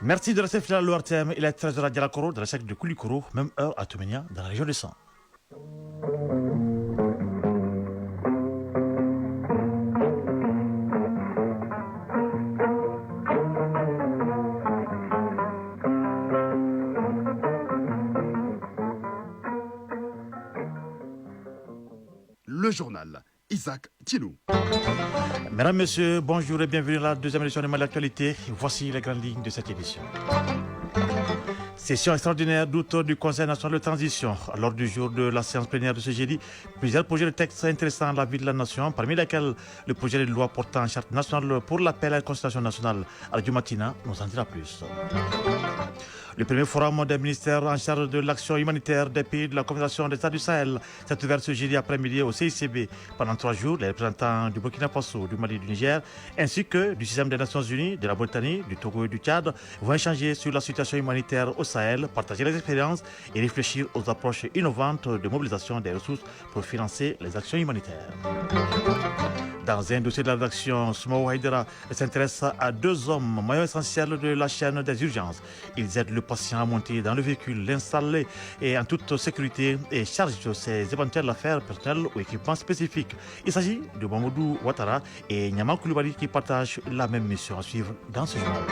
Merci de rester fidèle à l'ORTM. Il est 13h à Dialakoro, dans la secte de Koulikoro, même heure à Tumenia, dans la région de Sang. Le journal Isaac Tilou. Mesdames, Messieurs, bonjour et bienvenue à la deuxième édition de Mal d'actualité. Voici les grandes lignes de cette édition. Session extraordinaire d'août du Conseil national de transition. Lors du jour de la séance plénière de ce jeudi, plusieurs projets de textes intéressants à la vie de la nation, parmi lesquels le projet de loi portant charte nationale pour l'appel à la Constitution nationale. Radio Matina nous en dira plus. Le premier forum des ministères en charge de l'action humanitaire des pays de la Confédération des États du Sahel s'est ouvert ce jeudi après-midi au CICB. Pendant 3 jours, les représentants du Burkina Faso, du Mali et du Niger, ainsi que du système des Nations Unies, de la Mauritanie, du Togo et du Tchad, vont échanger sur la situation humanitaire au Sahel, partager les expériences et réfléchir aux approches innovantes de mobilisation des ressources pour financer les actions humanitaires. Dans un dossier de la rédaction, Smao Haidara s'intéresse à 2 hommes, maillons essentiels de la chaîne des urgences. Ils aident le patient à monter dans le véhicule, l'installer et en toute sécurité et chargent ses éventuelles affaires personnelles ou équipements spécifiques. Il s'agit de Mamadou Ouattara et Nyama Koulibaly qui partagent la même mission à suivre dans ce journal.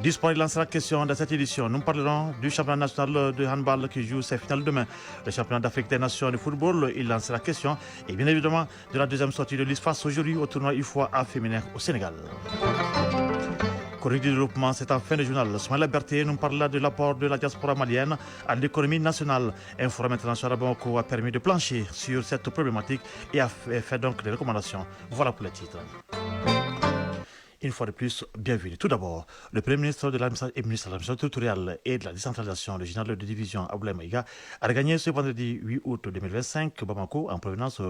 Du sport, il lancera la question de cette édition. Nous parlerons du championnat national de handball qui joue ses finales demain. Le championnat d'Afrique des Nations de football, il lancera la question. Et bien évidemment, de la deuxième sortie de l'ISFAS aujourd'hui au tournoi UFOA féminin au Sénégal. Corrige du développement, c'est en fin de journal. Soumaïla Berthe nous parlera de l'apport de la diaspora malienne à l'économie nationale. Un forum international à Bamako a permis de plancher sur cette problématique et a fait donc des recommandations. Voilà pour les titres. Une fois de plus, bienvenue. Tout d'abord, le Premier ministre de l'administration et ministre de l'administration territoriale et de la décentralisation, le général de division Abdoulaye Maïga, a regagné ce vendredi 8 août 2025 Bamako en provenance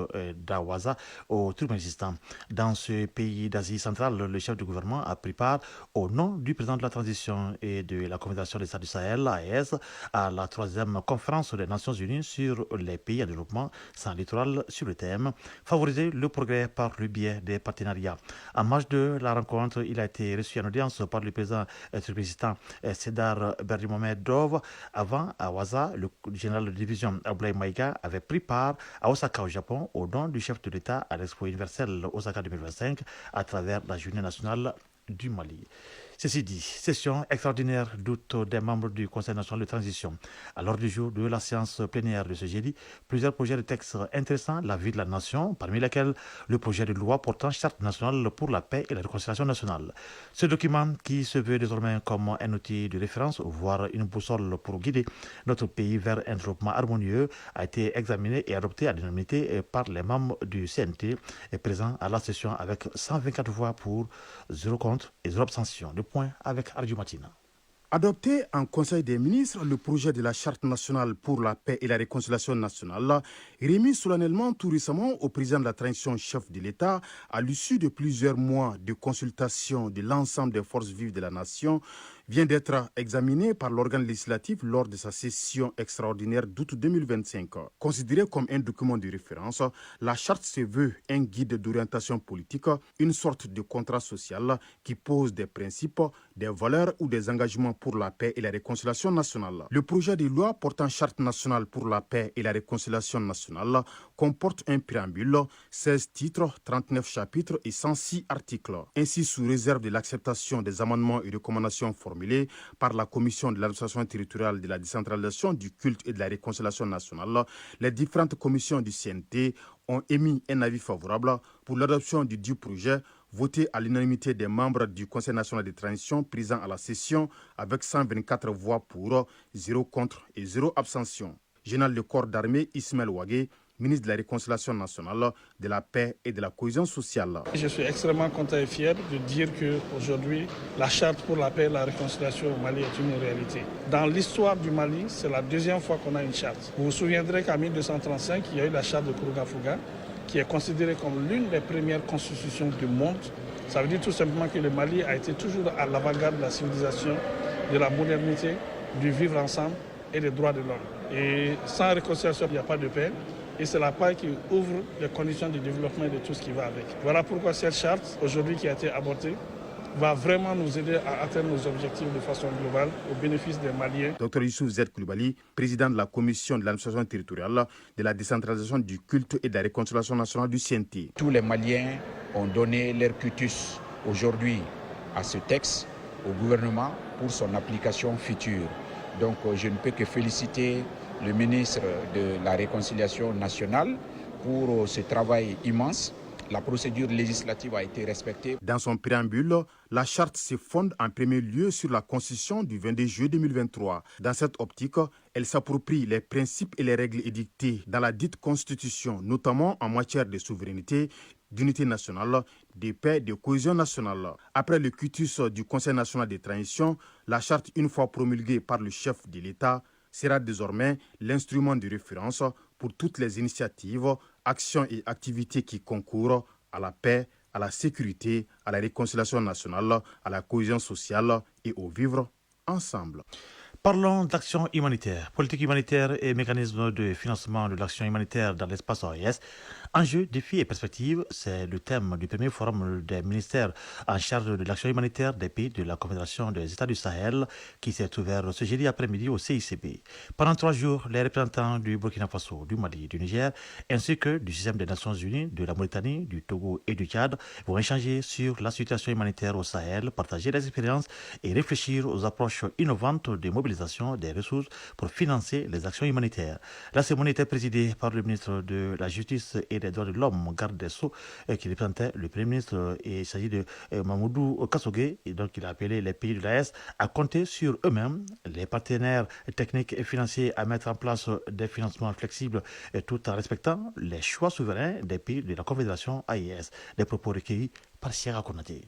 d'Awaza au Turkménistan. Dans ce pays d'Asie centrale, le chef du gouvernement a pris part au nom du président de la transition et de la Confédération des États du Sahel, l'AES, à la 3e conférence des Nations Unies sur les pays en développement sans littoral sur le thème « Favoriser le progrès par le biais des partenariats ». En marge de la rencontre, il a été reçu en audience par le président turkménistan Sedar Berdimuhamedov. Avant, à Awaza, le général de division Abdoulaye Maïga avait pris part à Osaka au Japon au nom du chef de l'État à l'Expo universelle Osaka 2025 à travers la journée nationale du Mali. Ceci dit, session extraordinaire d'août des membres du Conseil national de transition. À l'ordre du jour de la séance plénière de ce jeudi, plusieurs projets de textes intéressants, la vie de la nation, parmi lesquels le projet de loi portant charte nationale pour la paix et la réconciliation nationale. Ce document, qui se veut désormais comme un outil de référence, voire une boussole pour guider notre pays vers un développement harmonieux, a été examiné et adopté à l'unanimité par les membres du CNT présents à la session avec 124 voix pour, 0 contre et 0 abstention. Point avec Radio Matina. Adopté en Conseil des ministres, le projet de la Charte nationale pour la paix et la réconciliation nationale, remis solennellement tout récemment au président de la transition chef de l'État, à l'issue de plusieurs mois de consultation de l'ensemble des forces vives de la nation, vient d'être examiné par l'organe législatif lors de sa session extraordinaire d'août 2025. Considéré comme un document de référence, la charte se veut un guide d'orientation politique, une sorte de contrat social qui pose des principes, des valeurs ou des engagements pour la paix et la réconciliation nationale. Le projet de loi portant charte nationale pour la paix et la réconciliation nationale comporte un préambule, 16 titres, 39 chapitres et 106 articles. Ainsi, sous réserve de l'acceptation des amendements et recommandations formulées par la Commission de l'administration territoriale de la décentralisation du culte et de la réconciliation nationale, les différentes commissions du CNT ont émis un avis favorable pour l'adoption du dit projet, voté à l'unanimité des membres du Conseil national de transition présents à la session avec 124 voix pour, 0 contre et 0 abstention. Général de corps d'armée Ismaël Ouagé, ministre de la Réconciliation nationale, de la paix et de la cohésion sociale. Je suis extrêmement content et fier de dire qu'aujourd'hui, la charte pour la paix et la réconciliation au Mali est une réalité. Dans l'histoire du Mali, c'est la deuxième fois qu'on a une charte. Vous vous souviendrez qu'en 1235, il y a eu la charte de Kourouga-Fouga, qui est considérée comme l'une des premières constitutions du monde. Ça veut dire tout simplement que le Mali a été toujours à l'avant-garde de la civilisation, de la modernité, du vivre ensemble et des droits de l'homme. Et sans réconciliation, il n'y a pas de paix. Et c'est la paix qui ouvre les conditions de développement et de tout ce qui va avec. Voilà pourquoi cette charte, aujourd'hui qui a été abortée, va vraiment nous aider à atteindre nos objectifs de façon globale au bénéfice des Maliens. Dr Youssouf Z Koulibaly, président de la commission de l'administration territoriale, de la décentralisation du culte et de la réconciliation nationale du CNT. Tous les Maliens ont donné leur quitus aujourd'hui à ce texte, au gouvernement, pour son application future. Donc je ne peux que féliciter le ministre de la Réconciliation nationale pour ce travail immense. La procédure législative a été respectée. Dans son préambule, la charte se fonde en premier lieu sur la Constitution du 22 juillet 2023. Dans cette optique, elle s'approprie les principes et les règles édictées dans la dite Constitution, notamment en matière de souveraineté, d'unité nationale, de paix et de cohésion nationale. Après le quitus du Conseil national de transition, la charte, une fois promulguée par le chef de l'État, sera désormais l'instrument de référence pour toutes les initiatives, actions et activités qui concourent à la paix, à la sécurité, à la réconciliation nationale, à la cohésion sociale et au vivre ensemble. Parlons d'action humanitaire, politique humanitaire et mécanismes de financement de l'action humanitaire dans l'espace OAS. Enjeux, défis et perspectives, c'est le thème du premier forum des ministères en charge de l'action humanitaire des pays de la Confédération des États du Sahel qui s'est ouvert ce jeudi après-midi au CICB. Pendant 3 jours, les représentants du Burkina Faso, du Mali, du Niger, ainsi que du système des Nations Unies, de la Mauritanie, du Togo et du Tchad vont échanger sur la situation humanitaire au Sahel, partager des expériences et réfléchir aux approches innovantes de mobilisation des ressources pour financer les actions humanitaires. La cérémonie était présidée par le ministre de la Justice et des droits de l'homme, garde des Sceaux, qui représentait le Premier ministre. Et il s'agit de Mamoudou Kassogué, et donc il a appelé les pays de l'AES à compter sur eux-mêmes, les partenaires techniques et financiers à mettre en place des financements flexibles tout en respectant les choix souverains des pays de la Confédération AES. Des propos recueillis par Sierra Konaté.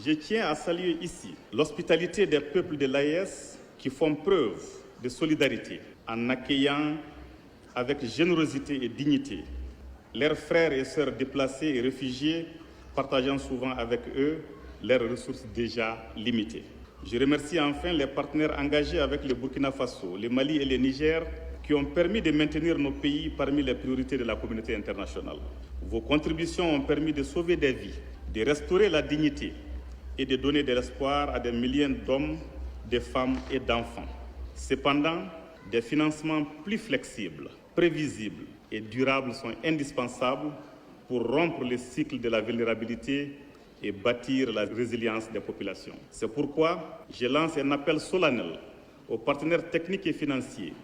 Je tiens à saluer ici l'hospitalité des peuples de l'AES qui font preuve de solidarité en accueillant avec générosité et dignité leurs frères et sœurs déplacés et réfugiés, partageant souvent avec eux leurs ressources déjà limitées. Je remercie enfin les partenaires engagés avec le Burkina Faso, le Mali et le Niger qui ont permis de maintenir nos pays parmi les priorités de la communauté internationale. Vos contributions ont permis de sauver des vies, de restaurer la dignité et de donner de l'espoir à des milliers d'hommes, de femmes et d'enfants. Cependant, des financements plus flexibles, prévisibles et durables sont indispensables pour rompre le cycle de la vulnérabilité et bâtir la résilience des populations. C'est pourquoi je lance un appel solennel aux partenaires techniques et financiers,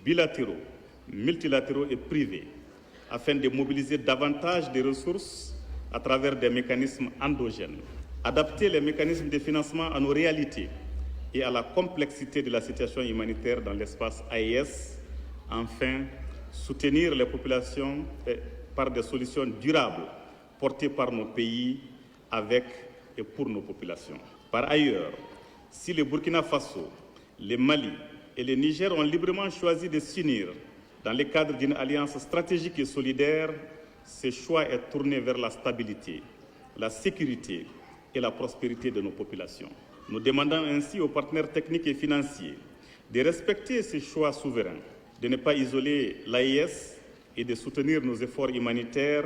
bilatéraux, multilatéraux et privés, afin de mobiliser davantage de ressources à travers des mécanismes endogènes. Adapter les mécanismes de financement à nos réalités et à la complexité de la situation humanitaire dans l'espace AES. Enfin, soutenir les populations par des solutions durables portées par nos pays avec et pour nos populations. Par ailleurs, si le Burkina Faso, le Mali et le Niger ont librement choisi de s'unir dans le cadre d'une alliance stratégique et solidaire, ce choix est tourné vers la stabilité, la sécurité et la prospérité de nos populations. Nous demandons ainsi aux partenaires techniques et financiers de respecter ces choix souverains, de ne pas isoler l'AES et de soutenir nos efforts humanitaires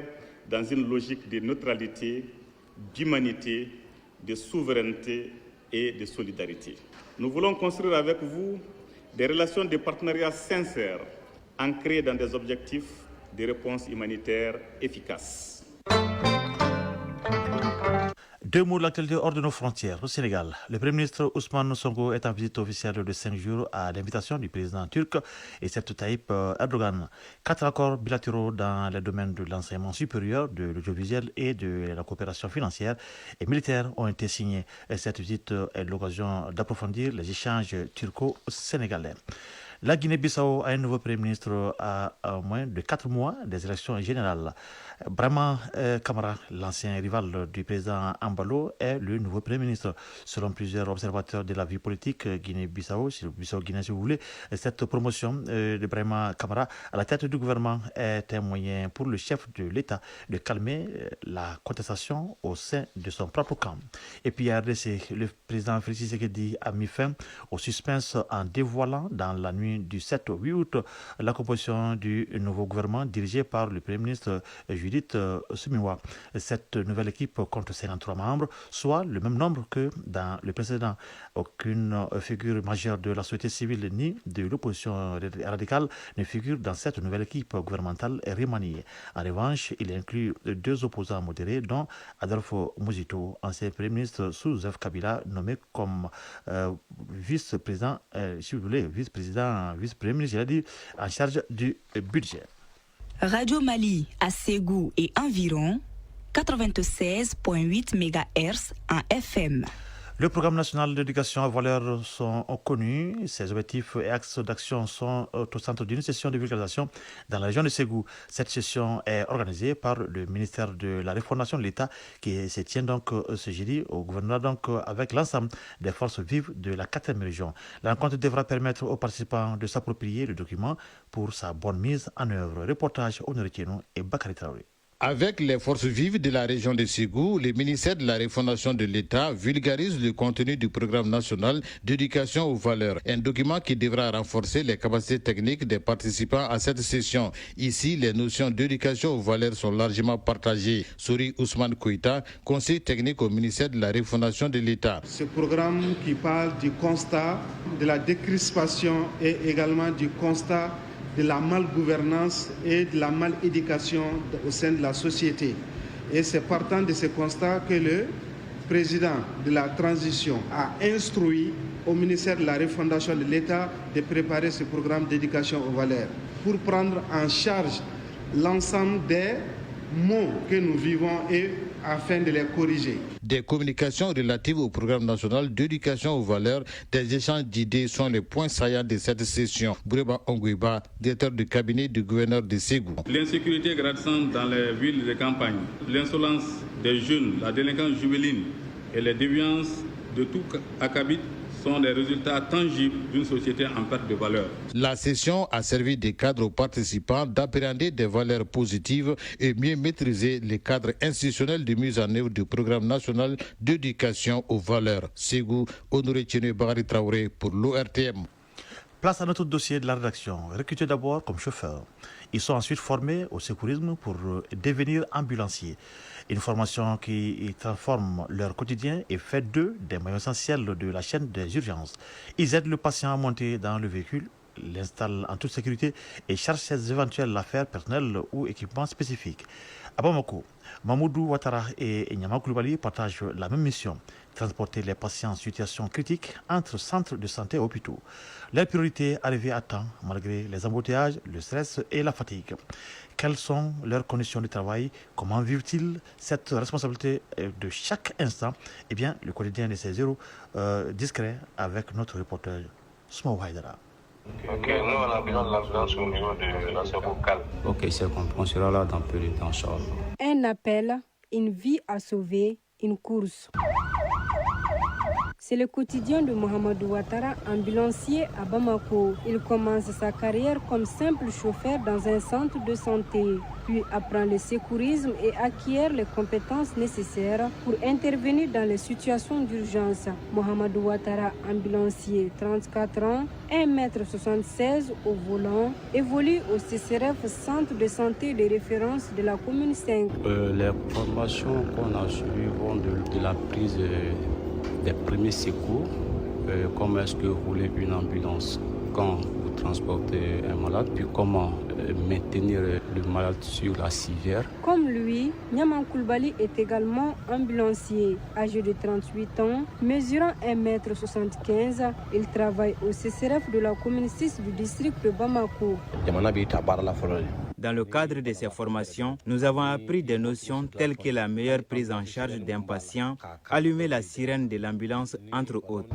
dans une logique de neutralité, d'humanité, de souveraineté et de solidarité. Nous voulons construire avec vous des relations de partenariat sincères, ancrées dans des objectifs de réponse humanitaire efficaces. 2 mots de l'actualité hors de nos frontières. Au Sénégal, le Premier ministre Ousmane Sonko est en visite officielle de 5 jours à l'invitation du président turc Recep Tayyip Erdogan. 4 accords bilatéraux dans les domaines de l'enseignement supérieur, de l'audiovisuel et de la coopération financière et militaire ont été signés. Cette visite est l'occasion d'approfondir les échanges turco-sénégalais. La Guinée-Bissau a un nouveau Premier ministre à moins de 4 mois des élections générales. Brahma Kamara, l'ancien rival du président Ambalo, est le nouveau Premier ministre. Selon plusieurs observateurs de la vie politique Guinée-Bissau, Bissau-Guinée si vous voulez, cette promotion de Brahma Kamara à la tête du gouvernement est un moyen pour le chef de l'État de calmer la contestation au sein de son propre camp. Et puis à RDC, le président Félix Tshisekedi a mis fin au suspense en dévoilant dans la nuit nuit du 7 au 8 août la composition du nouveau gouvernement dirigé par le Premier ministre Judith Suminwa. Cette nouvelle équipe compte 53 membres, soit le même nombre que dans le précédent. Aucune figure majeure de la société civile ni de l'opposition radicale ne figure dans cette nouvelle équipe gouvernementale remaniée. En revanche, il inclut 2 opposants modérés, dont Adolfo Muzito, ancien Premier ministre sous Joseph Kabila, nommé comme vice-président, si vous voulez, vice-premier ministre, j'ai dit, en charge du budget. Radio Mali à Ségou et environ 96,8 MHz en FM. Le programme national d'éducation à valeurs sont connus. Ses objectifs et axes d'action sont au centre d'une session de vulgarisation dans la région de Ségou. Cette session est organisée par le ministère de la Refondation de l'État qui se tient donc ce jeudi au gouvernement donc avec l'ensemble des forces vives de la 4e région. La rencontre devra permettre aux participants de s'approprier le document pour sa bonne mise en œuvre. Reportage Honoré Kienou et Bakary Traoré. Avec les forces vives de la région de Ségou, le ministère de la Refondation de l'État vulgarise le contenu du programme national d'éducation aux valeurs, un document qui devra renforcer les capacités techniques des participants à cette session. Ici, les notions d'éducation aux valeurs sont largement partagées. Souri Ousmane Koïta, conseiller technique au ministère de la Refondation de l'État. Ce programme qui parle du constat de la décrispation et également du constat de la malgouvernance et de la maléducation au sein de la société. Et c'est partant de ce constat que le président de la transition a instruit au ministère de la Refondation de l'État de préparer ce programme d'éducation aux valeurs pour prendre en charge l'ensemble des maux que nous vivons et afin de les corriger. Des communications relatives au programme national d'éducation aux valeurs, des échanges d'idées sont les points saillants de cette session. Boureba Ongouiba, directeur du cabinet du gouverneur de Ségou. L'insécurité grandissante dans les villes et campagnes, l'insolence des jeunes, la délinquance juvénile et les déviances de tout acabit sont des résultats tangibles d'une société en perte de valeur. La session a servi de cadre aux participants d'appréhender des valeurs positives et mieux maîtriser les cadres institutionnels de mise en œuvre du programme national d'éducation aux valeurs. Ségou, Honoré Tchéné Bakary Traoré pour l'ORTM. Place à notre dossier de la rédaction. Recrutés d'abord comme chauffeurs. Ils sont ensuite formés au secourisme pour devenir ambulanciers. Une formation qui transforme leur quotidien et fait d'eux des maillons essentiels de la chaîne des urgences. Ils aident le patient à monter dans le véhicule, l'installent en toute sécurité et chargent ses éventuelles affaires personnelles ou équipements spécifiques. À Bamako, Mamoudou Ouattara et Nyama Koulibaly partagent la même mission, transporter les patients en situation critique entre centres de santé et hôpitaux. Leur priorité, arriver à temps, malgré les embouteillages, le stress et la fatigue. Quelles sont leurs conditions de travail? Comment vivent-ils cette responsabilité de chaque instant? Eh bien, le quotidien de ces héros discret avec notre reporter Smao Haidara. Ok, nous on a besoin de l'ambulance au niveau de la Sokokal. Ok, c'est compris, on sera là dans peu de temps, Charles. Un appel, une vie à sauver, une course. C'est le quotidien de Mohamedou Ouattara, ambulancier à Bamako. Il commence sa carrière comme simple chauffeur dans un centre de santé, puis apprend le secourisme et acquiert les compétences nécessaires pour intervenir dans les situations d'urgence. Mohamedou Ouattara, ambulancier, 34 ans, 1,76 m au volant, évolue au CCRF, centre de santé de référence de la commune 5. Les formations qu'on a suivies vont de la prise des premiers secours, comment est-ce que vous roulez une ambulance quand vous transportez un malade, puis comment maintenir le malade sur la civière. Comme lui, Nyama Koulibaly est également ambulancier. Âgé de 38 ans, mesurant 1,75 m, il travaille au CCRF de la commune 6 du district de Bamako. Dans le cadre de ces formations, nous avons appris des notions telles que la meilleure prise en charge d'un patient, allumer la sirène de l'ambulance, entre autres.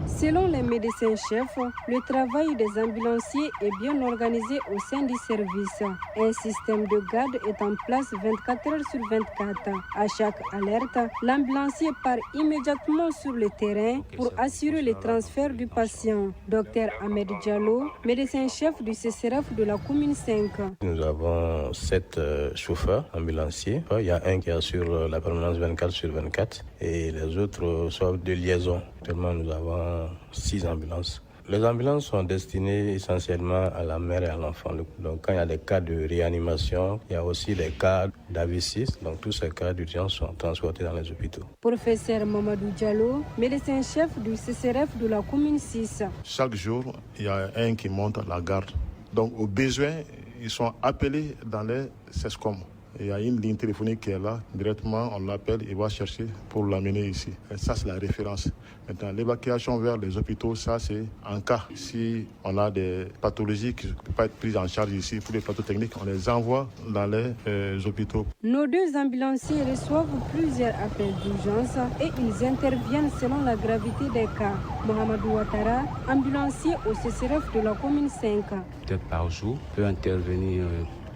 Selon les médecins-chefs, le travail des ambulanciers est bien organisé au sein du service. Un système de garde est en place 24 heures sur 24. À chaque alerte, l'ambulancier part immédiatement sur le terrain pour assurer le transfert du patient. Dr Ahmed Diallo, médecin-chef du CCRF de la commune 5. Nous avons 7 chauffeurs ambulanciers. Il y a un qui assure la permanence 24 sur 24 et les autres sont de liaison. Actuellement, nous avons 6 ambulances. Les ambulances sont destinées essentiellement à la mère et à l'enfant. Donc quand il y a des cas de réanimation, il y a aussi les cas d'AV6. Donc tous ces cas d'urgence sont transportés dans les hôpitaux. Professeur Mamadou Diallo, médecin-chef du CCRF de la commune 6. Chaque jour, il y a un qui monte à la garde. Donc au besoin, ils sont appelés dans les CESCOM. Il y a une ligne téléphonique qui est là, directement on l'appelle, il va chercher pour l'amener ici. Et ça c'est la référence. Maintenant l'évacuation vers les hôpitaux, ça c'est en cas. Si on a des pathologies qui ne peuvent pas être prises en charge ici pour les plateaux techniques, on les envoie dans les hôpitaux. Nos 2 ambulanciers reçoivent plusieurs appels d'urgence et ils interviennent selon la gravité des cas. Mohamedou Ouattara, ambulancier au CCRF de la commune 5. Peut-être par jour, peut intervenir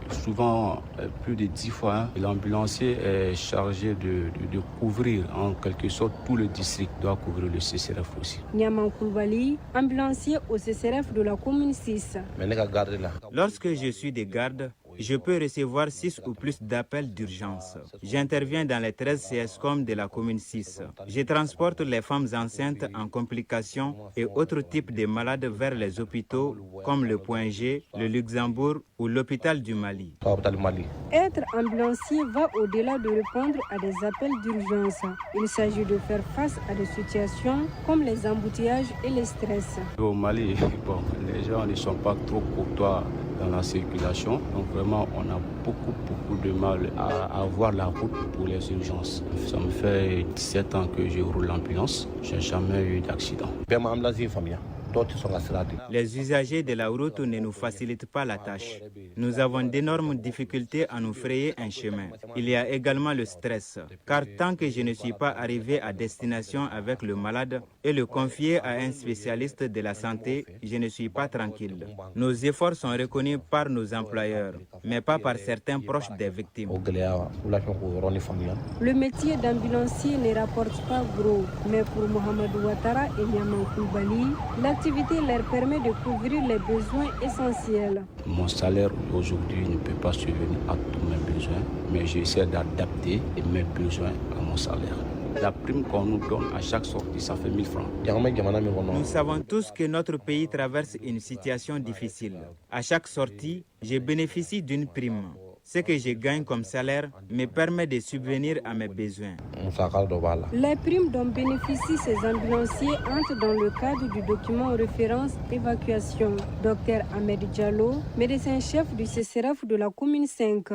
souvent plus de 10 fois. L'ambulancier est chargé de couvrir en quelque sorte tout le district, doit couvrir le CCRF aussi. Niaman Koulibaly, ambulancier au CCRF de la commune 6. Lorsque je suis de garde, je peux recevoir 6 ou plus d'appels d'urgence. J'interviens dans les 13 CSCOM de la commune 6. Je transporte les femmes enceintes en complications et autres types de malades vers les hôpitaux comme le Point G, le Luxembourg ou l'hôpital du Mali. Être ambulancier va au-delà de répondre à des appels d'urgence. Il s'agit de faire face à des situations comme les embouteillages et le stress. Au Mali, les gens ne sont pas trop courtois dans la circulation. Donc vraiment, on a beaucoup de mal à avoir la route pour les urgences. Ça me fait 17 ans que je roule l'ambulance. Je n'ai jamais eu d'accident. Les usagers de la route ne nous facilitent pas la tâche. Nous avons d'énormes difficultés à nous frayer un chemin. Il y a également le stress, car tant que je ne suis pas arrivé à destination avec le malade et le confier à un spécialiste de la santé, je ne suis pas tranquille. Nos efforts sont reconnus par nos employeurs, mais pas par certains proches des victimes. Le métier d'ambulancier ne rapporte pas gros, mais pour Mohamedou Ouattara et Niaman Koulibaly, l'activité leur permet de couvrir les besoins essentiels. Mon salaire aujourd'hui ne peut pas subvenir à tous mes besoins, mais j'essaie d'adapter mes besoins à mon salaire. La prime qu'on nous donne à chaque sortie, ça fait 1000 francs. Nous savons tous que notre pays traverse une situation difficile. À chaque sortie, je bénéficie d'une prime. Ce que je gagne comme salaire me permet de subvenir à mes besoins. Les primes dont bénéficient ces ambulanciers entrent dans le cadre du document référence évacuation. Dr Ahmed Diallo, médecin-chef du CCRF de la commune 5.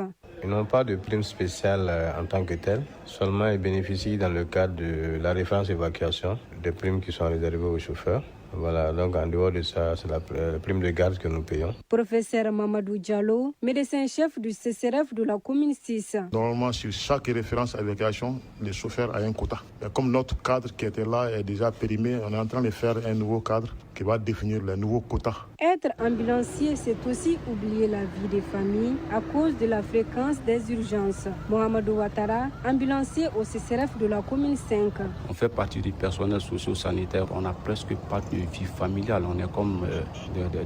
Ils n'ont pas de prime spéciale en tant que telle, seulement ils bénéficient dans le cadre de la référence évacuation, des primes qui sont réservées aux chauffeurs. Voilà, donc en dehors de ça, c'est la prime de garde que nous payons. Professeur Mamadou Diallo, médecin-chef du CCRF de la commune 6. Normalement, sur chaque référence à l'évacuation, les chauffeurs ont un quota. Et comme notre cadre qui était là est déjà périmé, on est en train de faire un nouveau cadre qui va définir les nouveaux quotas. Être ambulancier, c'est aussi oublier la vie des familles à cause de la fréquence des urgences. Mohamedou Ouattara, ambulancier au CCRF de la commune 5. On fait partie du personnel socio-sanitaire. On n'a presque pas de vie familiale. On est comme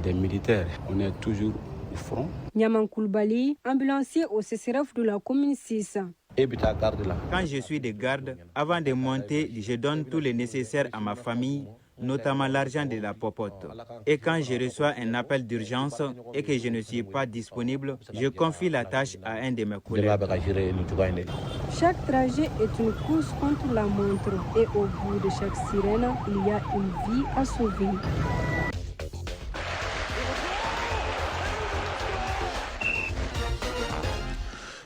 des militaires. On est toujours au front. Niaman Koulibaly, ambulancier au CCRF de la commune 6. Quand je suis de garde, avant de monter, je donne tout le nécessaire à ma famille, notamment l'argent de la popote. Et quand je reçois un appel d'urgence et que je ne suis pas disponible, je confie la tâche à un de mes collègues. Chaque trajet est une course contre la montre et au bout de chaque sirène, il y a une vie à sauver.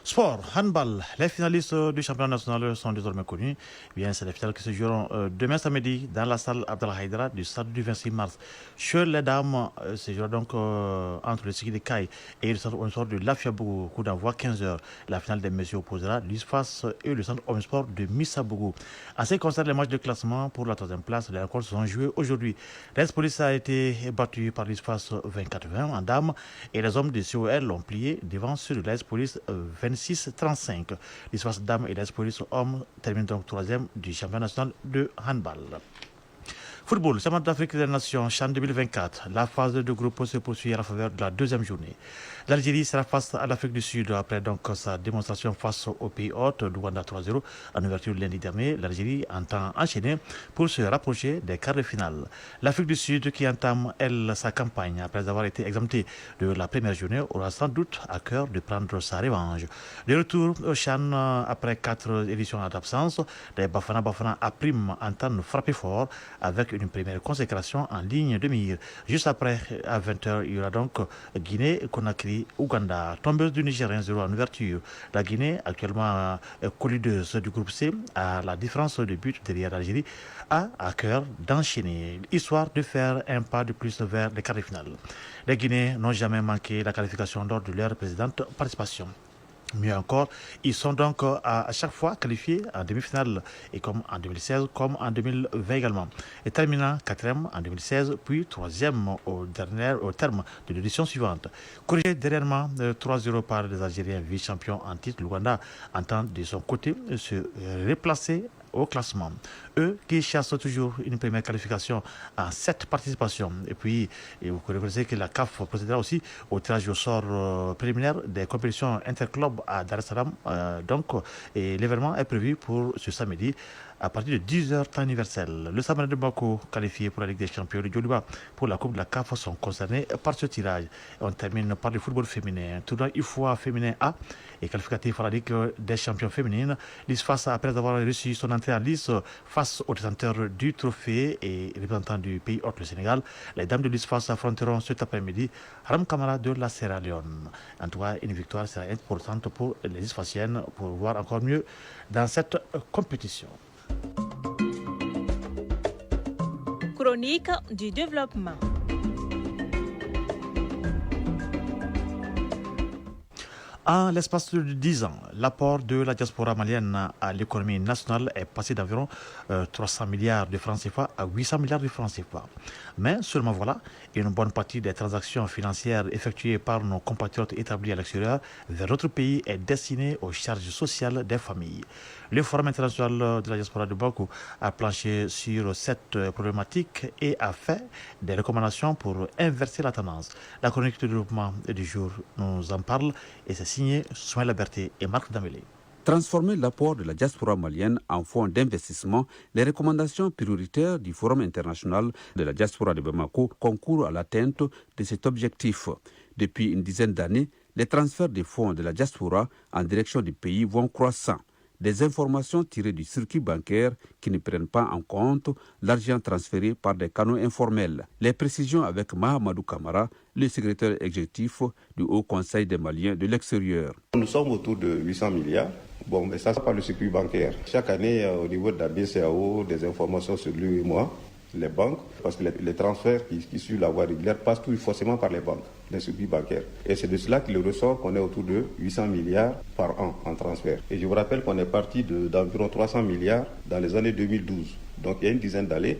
Sport, handball. Les finalistes du championnat national sont désormais connus. Bien, c'est les finales qui se joueront demain samedi dans la salle Abdallah Haïdara du stade du 26 mars. Chez les dames, se jouera donc entre le Sigi de Caille et le centre Omsport de Lafiabougou. Coup d'envoi 15h. La finale des messieurs opposera l'ISFAS et le centre Omsport de Missabougou. En ce qui concerne les matchs de classement pour la 3e place, les rencontres seront jouées aujourd'hui. L'Est Police a été battu par l'ISFAS 24-20 en dames et les hommes de COL l'ont plié devant ceux de l'Est Police 26-35. L'ISFAS dames et l'Est Police hommes terminent donc 3e du championnat national de handball. Football, Championnat d'Afrique des Nations, CHAN 2024. La phase de groupe se poursuit à la faveur de la deuxième journée. L'Algérie sera face à l'Afrique du Sud après donc sa démonstration face au pays hôte, l'Ouganda 3-0 en ouverture lundi dernier. L'Algérie entend enchaîner pour se rapprocher des quarts de finale. L'Afrique du Sud, qui entame, elle, sa campagne après avoir été exemptée de la première journée, aura sans doute à cœur de prendre sa revanche. Le retour au CHAN après 4 éditions d'absence, les Bafana à prime entendent frapper fort avec une première consécration en ligne de mire. Juste après, à 20h, il y aura donc Guinée-Conakry, Ouganda, tombeuse du Nigérien 0 en ouverture. La Guinée, actuellement colideuse du groupe C, à la différence de but derrière l'Algérie, a à cœur d'enchaîner, histoire de faire un pas de plus vers les quarts de finale. Les Guinéens n'ont jamais manqué la qualification lors de leur précédente participation. Mieux encore, ils sont donc à chaque fois qualifiés en demi-finale, et comme en 2016, comme en 2020 également. Et terminant 4e en 2016, puis 3e au terme de l'édition suivante. Corrigé dernièrement 3-0 par les Algériens vice-champions en titre, l'Ouganda entend de son côté se replacer au classement. Eux qui chassent toujours une première qualification en 7 participations. Et puis, vous connaissez que la CAF procédera aussi au tirage au sort préliminaire des compétitions interclubs à Dar es Salaam. Et l'événement est prévu pour ce samedi à partir de 10h temps universel. Le Samadé de Bamako, qualifié pour la Ligue des Champions, le Djoliba pour la Coupe de la CAF sont concernés par ce tirage. Et on termine par le football féminin. Tournoi UFOA féminin A et qualificatif à la Ligue des Champions féminines. L'ISFAS, après avoir reçu son entrée en lice face aux détenteurs du trophée et représentants du pays hôte, le Sénégal, les dames de l'ISFAS affronteront cet après-midi Haram Kamara de la Sierra Leone. En tout cas, une victoire sera importante pour les ISFASiennes pour voir encore mieux dans cette compétition. Chronique du développement. En l'espace de 10 ans, l'apport de la diaspora malienne à l'économie nationale est passé d'environ 300 milliards de francs CFA à 800 milliards de francs CFA. Mais seulement voilà, une bonne partie des transactions financières effectuées par nos compatriotes établis à l'extérieur vers d'autres pays est destinée aux charges sociales des familles. Le Forum international de la diaspora de Bamako a planché sur cette problématique et a fait des recommandations pour inverser la tendance. La chronique de développement du jour nous en parle et c'est signé Soin Liberté et Marc Damélé. Transformer l'apport de la diaspora malienne en fonds d'investissement, les recommandations prioritaires du Forum international de la diaspora de Bamako concourent à l'atteinte de cet objectif. Depuis une dizaine d'années, les transferts de fonds de la diaspora en direction du pays vont croissant. Des informations tirées du circuit bancaire qui ne prennent pas en compte l'argent transféré par des canaux informels. Les précisions avec Mahamadou Kamara, le secrétaire exécutif du Haut Conseil des Maliens de l'extérieur. Nous sommes autour de 800 milliards. Bon, mais ça, c'est pas le circuit bancaire. Chaque année, au niveau de la BCAO, des informations sur lui et moi, les banques, parce que les transferts qui suivent la voie régulière passent tout forcément par les banques, les circuits bancaires. Et c'est de cela qu'il ressort qu'on est autour de 800 milliards par an en transfert. Et je vous rappelle qu'on est parti d'environ 300 milliards dans les années 2012. Donc il y a une dizaine d'années,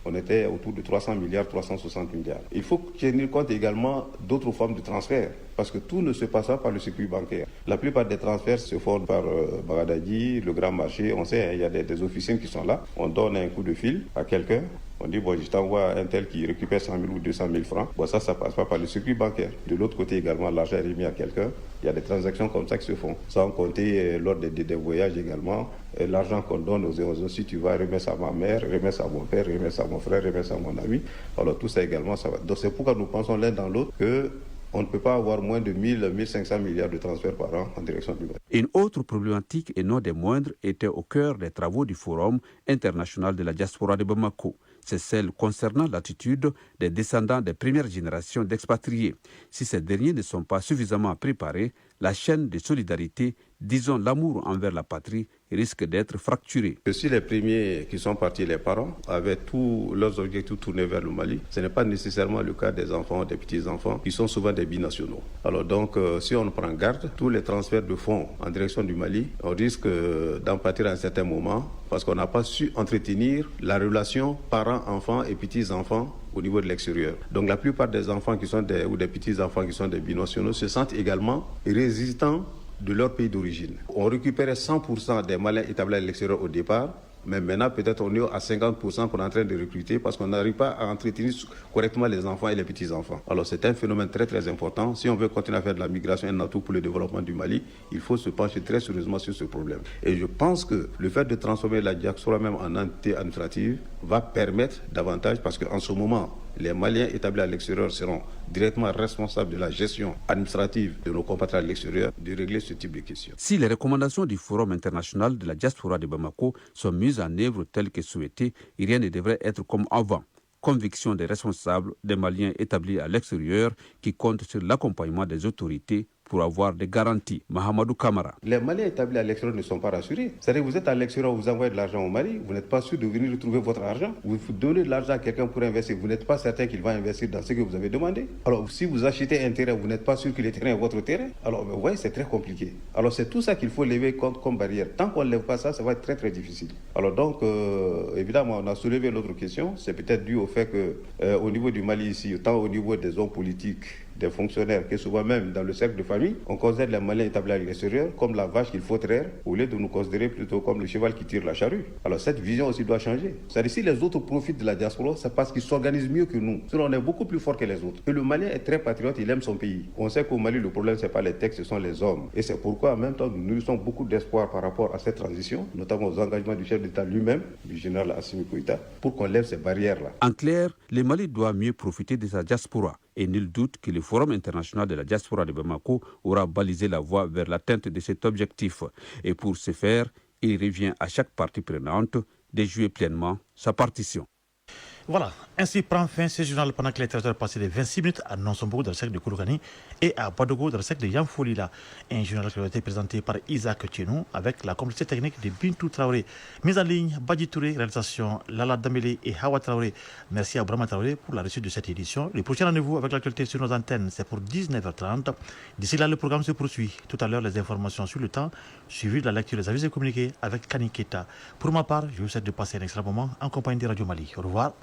on était autour de 300 milliards, 360 milliards. Il faut tenir compte également d'autres formes de transferts, parce que tout ne se passe pas par le circuit bancaire. La plupart des transferts se font par Bagadadi, le grand marché. On sait, il y a des officiers qui sont là. On donne un coup de fil à quelqu'un. On dit, bon, je t'envoie un tel qui récupère 100 000 ou 200 000 francs. Bon, ça passe pas par le circuit bancaire. De l'autre côté également, l'argent est remis à quelqu'un. Il y a des transactions comme ça qui se font. Sans compter lors des voyages également. L'argent qu'on donne aux gens, si tu vas remettre ça à ma mère, remettre ça à mon père, remettre ça à mon frère, remettre ça à mon ami. Alors tout ça également, ça va. Donc c'est pourquoi nous pensons l'un dans l'autre que on ne peut pas avoir moins de 1500 milliards de transferts par an en direction du Mali. Une autre problématique, et non des moindres, était au cœur des travaux du Forum international de la diaspora de Bamako. C'est celle concernant l'attitude des descendants des premières générations d'expatriés. Si ces derniers ne sont pas suffisamment préparés, la chaîne de solidarité, disons l'amour envers la patrie, risque d'être fracturée. Si les premiers qui sont partis, les parents, avaient tous leurs objectifs tournés vers le Mali, ce n'est pas nécessairement le cas des enfants, des petits-enfants, qui sont souvent des binationaux. Alors donc, si on prend garde, tous les transferts de fonds en direction du Mali, on risque d'en pâtir à un certain moment, parce qu'on n'a pas su entretenir la relation parents-enfants et petits-enfants au niveau de l'extérieur. Donc la plupart des enfants ou des petits-enfants qui sont des binationaux se sentent également résistants de leur pays d'origine. On récupérait 100% des Maliens établis à l'extérieur au départ, Mais maintenant, peut-être on est à 50% qu'on est en train de recruter parce qu'on n'arrive pas à entretenir correctement les enfants et les petits-enfants. Alors c'est un phénomène très très important. Si on veut continuer à faire de la migration un atout pour le développement du Mali, il faut se pencher très sérieusement sur ce problème. Et je pense que le fait de transformer la diaspora même en entité administrative va permettre davantage, parce qu'en ce moment, les Maliens établis à l'extérieur seront directement responsables de la gestion administrative de nos compatriotes à l'extérieur, de régler ce type de questions. Si les recommandations du Forum international de la diaspora de Bamako sont mises en œuvre telles que souhaitées, rien ne devrait être comme avant. Conviction des responsables des Maliens établis à l'extérieur qui comptent sur l'accompagnement des autorités pour avoir des garanties. Mahamadou Kamara. Les Maliens établis à l'extérieur ne sont pas rassurés. C'est-à-dire que vous êtes à l'extérieur, vous envoyez de l'argent au Mali, vous n'êtes pas sûr de venir retrouver votre argent. Vous donnez de l'argent à quelqu'un pour investir, vous n'êtes pas certain qu'il va investir dans ce que vous avez demandé. Alors si vous achetez un terrain, vous n'êtes pas sûr que le terrain est votre terrain. Alors vous voyez, c'est très compliqué. Alors c'est tout ça qu'il faut lever comme barrière. Tant qu'on ne lève pas ça, ça va être très très difficile. Alors donc, évidemment, on a soulevé l'autre question. C'est peut-être dû au fait que au niveau du Mali ici, tant au niveau des hommes politiques, des fonctionnaires, que souvent même dans le cercle de famille, on considère les Maliens établis à l'extérieur comme la vache qu'il faut traire, au lieu de nous considérer plutôt comme le cheval qui tire la charrue. Alors cette vision aussi doit changer. C'est-à-dire si les autres profitent de la diaspora, c'est parce qu'ils s'organisent mieux que nous. Sinon on est beaucoup plus fort que les autres. Et le Malien est très patriote, il aime son pays. On sait qu'au Mali, le problème, c'est pas les textes, ce sont les hommes. Et c'est pourquoi en même temps, nous nourrissons beaucoup d'espoir par rapport à cette transition, notamment aux engagements du chef d'État lui-même, du général Assimi Goïta, pour qu'on lève ces barrières-là. En clair, le Mali doit mieux profiter de sa diaspora. Et nul doute que le Forum international de la diaspora de Bamako aura balisé la voie vers l'atteinte de cet objectif. Et pour ce faire, il revient à chaque partie prenante de jouer pleinement sa partition. Voilà, ainsi prend fin ce journal pendant que les traiteurs passaient de 26 minutes à Nonsombo dans le cercle de Kouloukani et à Badogo dans le cercle de Yamfoulila. Un journal qui a été présenté par Isaac Tchenou avec la complicité technique de Bintou Traoré. Mise en ligne, Badji Touré, réalisation Lala Dambélé et Hawa Traoré. Merci à Brahma Traoré pour la réussite de cette édition. Le prochain rendez-vous avec l'actualité sur nos antennes, c'est pour 19h30. D'ici là, le programme se poursuit. Tout à l'heure, les informations sur le temps, suivi de la lecture des avis et communiqués avec Kani Keta. Pour ma part, je vous souhaite de passer un excellent moment en compagnie de Radio Mali. Au revoir.